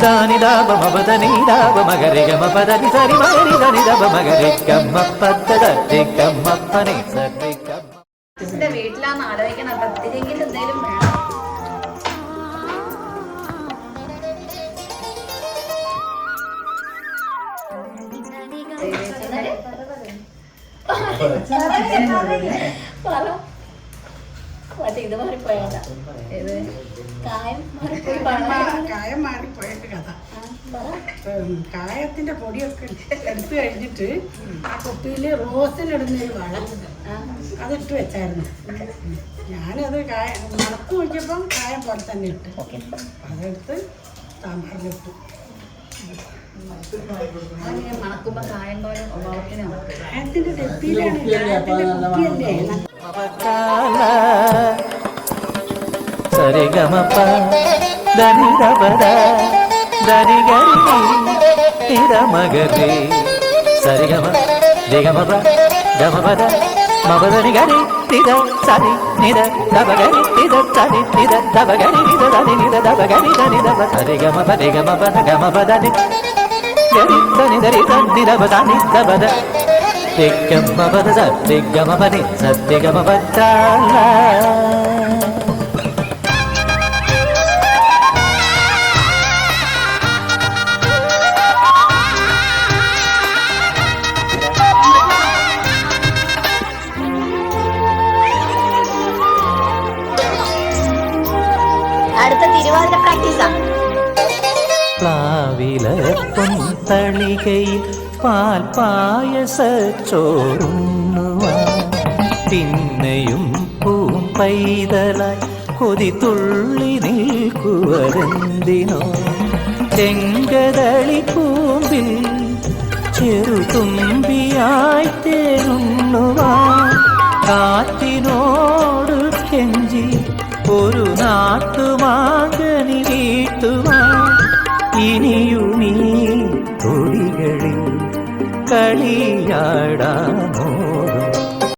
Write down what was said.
ದಾನಿ ದಾಬ ಮಬದನಿ ದಾಬ ಮಗರಿ ಗಮ ಪದನಿ ಸರಿ ಮಗರಿ ಧನಿ ದಬ ಮಗರಿ ಗಮ್ಮ ಪದ ದಿ ಗಮ್ಮಪ್ಪನಿ ಸರಿ ಗಮ್ಮ. വീട്ടിലാന്ന് ആലോചിക്കണം. പത്തിരിയെങ്കിലും എന്തേലും വേണം. ഇത് മാറിപ്പോയതാ. കായം മാറിപ്പോയിട്ട് കഥ. കായത്തിന്റെ പൊടിയൊക്കെ എടുത്തു കഴിഞ്ഞിട്ട് ആ കുപ്പിയില് റോസിനിടുന്നൊരു വളം അതിട്ട് വെച്ചായിരുന്നു. ഞാനത് മണത്ത് നോക്കിയപ്പം കായം പോലെ തന്നെ ഇട്ട് അതെടുത്ത് സാമ്പാറിലിട്ടു. മണക്കുമ്പോ കായം പോലെ കായത്തിന്റെ ഡെപ്പിയിലാണ്, കായത്തിന്റെ കുപ്പിയല്ലേ. സരി ഗമ ധനി ദബദ ധനി ഗരി നിര മഗരി സരി ഗമ ജഗമ ഗമ പദ മബദനി ഗരി നിര സരി നിര ദബഗരി നിര സരി നിര ദബഗരി നിര ധനി നിര ദബഗരി ധനി ദബ സരി ഗമ പദ ഗമ പദ ഗമ പദനി ഗരി ധനി ധരി ധനി ദബ ധനി ദബദ ഗമ പദ സരി ഗമ പദനി സത്യ ഗമ പദ. അടുത്ത തിരുവാതിര പ്രാക്ടീസാ. പ്ലാവില പൊന്തളികയിൽ പാൽ പായസച്ചോറുണ്ണുവാൻ പിന്നെയും പൂം പൈതലായി കൊതി തുള്ളി നിൽക്കുവരെന്തിനോ ചെങ്കതളി പൂമ്പിൽ ചെറുതുമ്പിയായി തേനുണ്ണുവാൻ കാറ്റിനോട് കെഞ്ചി ഒരു നാട്ടുമാകനി വീട്ടുവാൻ ഇനിയുമീ തൊടികളിൽ കളിയാടാമോറും